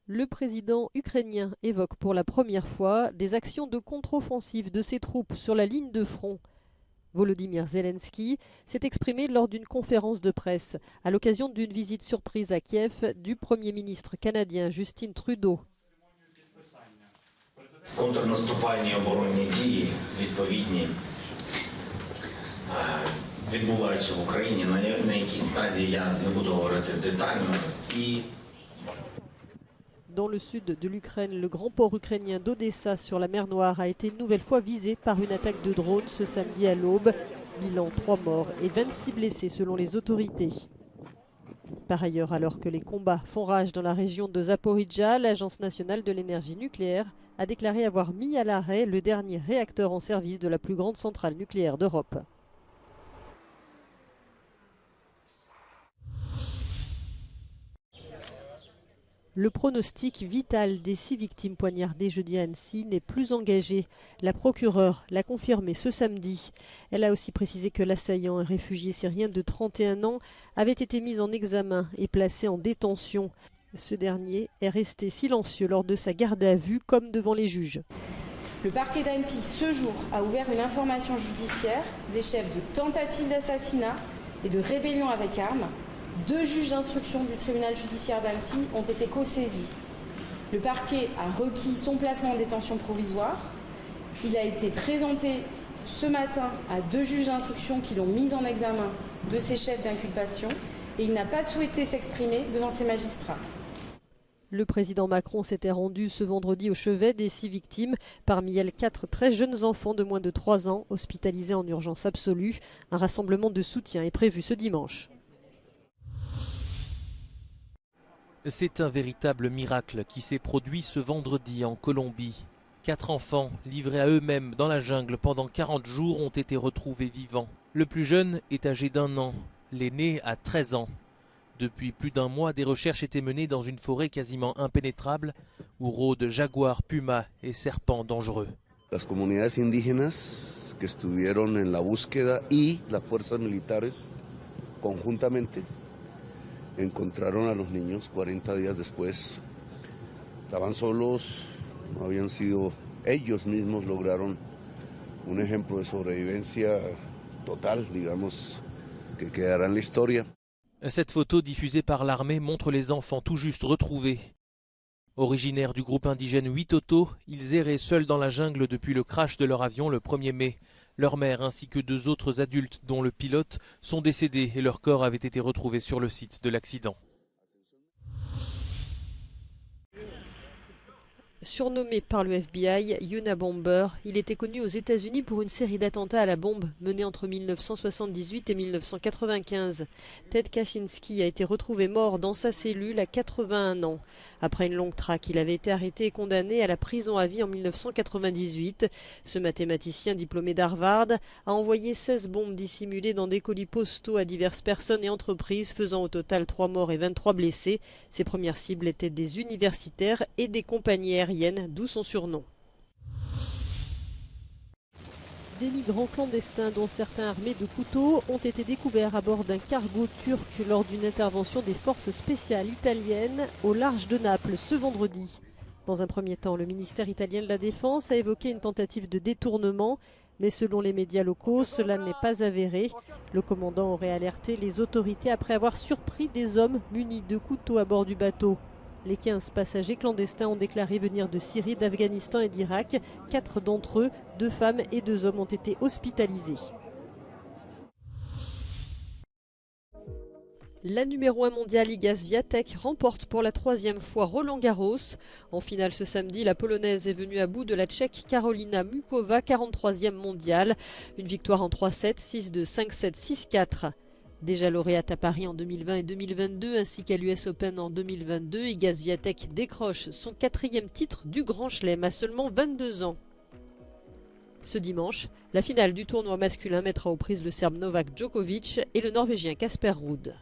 Le président ukrainien évoque pour la première fois des actions de contre-offensive de ses troupes sur la ligne de front. Volodymyr Zelensky s'est exprimé lors d'une conférence de presse à l'occasion d'une visite surprise à Kiev du Premier ministre canadien Justin Trudeau. Контрнаступальні оборонні дії відповідні відбуваються в Україні, на якій стадії я не буду говорити детально. Dans le sud de l'Ukraine, le grand port ukrainien d'Odessa sur la mer Noire a été une nouvelle fois visé par une attaque de drone ce samedi à l'aube. Bilan 3 morts et 26 blessés selon les autorités. Par ailleurs, alors que les combats font rage dans la région de Zaporijjia, l'Agence nationale de l'énergie nucléaire a déclaré avoir mis à l'arrêt le dernier réacteur en service de la plus grande centrale nucléaire d'Europe. Le pronostic vital des 6 victimes poignardées jeudi à Annecy n'est plus engagé. La procureure l'a confirmé ce samedi. Elle a aussi précisé que l'assaillant, un réfugié syrien de 31 ans, avait été mis en examen et placé en détention. Ce dernier est resté silencieux lors de sa garde à vue comme devant les juges. Le parquet d'Annecy, ce jour, a ouvert une information judiciaire des chefs de tentative d'assassinat et de rébellion avec armes. 2 juges d'instruction du tribunal judiciaire d'Annecy ont été co-saisis. Le parquet a requis son placement en détention provisoire. Il a été présenté ce matin à 2 juges d'instruction qui l'ont mis en examen de ses chefs d'inculpation et il n'a pas souhaité s'exprimer devant ces magistrats. Le président Macron s'était rendu ce vendredi au chevet des 6 victimes, parmi elles 4 très jeunes enfants de moins de 3 ans hospitalisés en urgence absolue. Un rassemblement de soutien est prévu ce dimanche. C'est un véritable miracle qui s'est produit ce vendredi en Colombie. 4 enfants, livrés à eux-mêmes dans la jungle pendant 40 jours, ont été retrouvés vivants. Le plus jeune est âgé d'1 an, l'aîné a 13 ans. Depuis plus d'1 mois, des recherches étaient menées dans une forêt quasiment impénétrable où rôdent jaguars, pumas et serpents dangereux. Las comunidades indígenas que estuvieron en la búsqueda y las fuerzas militares conjuntamente encontraron a los niños 40 días después. Estaban solos, no habían sido, ellos mismos lograron un ejemplo de sobrevivencia total, digamos, que quedará en la historia. Cette photo diffusée par l'armée montre les enfants tout juste retrouvés. Originaires du groupe indigène Witoto, ils erraient seuls dans la jungle depuis le crash de leur avion le 1er mai. Leur mère ainsi que 2 autres adultes, dont le pilote, sont décédés et leurs corps avaient été retrouvés sur le site de l'accident. Surnommé par le FBI Unabomber, il était connu aux États-Unis pour une série d'attentats à la bombe menés entre 1978 et 1995. Ted Kaczynski a été retrouvé mort dans sa cellule à 81 ans. Après une longue traque, il avait été arrêté et condamné à la prison à vie en 1998. Ce mathématicien diplômé d'Harvard a envoyé 16 bombes dissimulées dans des colis postaux à diverses personnes et entreprises, faisant au total 3 morts et 23 blessés. Ses premières cibles étaient des universitaires et des compagnies aériennes, d'où son surnom. Des migrants clandestins, dont certains armés de couteaux, ont été découverts à bord d'un cargo turc lors d'une intervention des forces spéciales italiennes au large de Naples ce vendredi. Dans un premier temps, le ministère italien de la Défense a évoqué une tentative de détournement, mais selon les médias locaux, cela n'est pas avéré. Le commandant aurait alerté les autorités après avoir surpris des hommes munis de couteaux à bord du bateau. Les 15 passagers clandestins ont déclaré venir de Syrie, d'Afghanistan et d'Irak. 4 d'entre eux, 2 femmes et 2 hommes, ont été hospitalisés. La numéro 1 mondiale Iga Swiatek remporte pour la 3e fois Roland-Garros. En finale ce samedi, la Polonaise est venue à bout de la Tchèque Karolina Mukova, 43e mondiale. Une victoire en 3-7, 6-2, 5-7, 6-4. Déjà lauréate à Paris en 2020 et 2022 ainsi qu'à l'US Open en 2022, Iga Swiatek décroche son 4e titre du Grand Chelem à seulement 22 ans. Ce dimanche, la finale du tournoi masculin mettra aux prises le Serbe Novak Djokovic et le Norvégien Casper Ruud.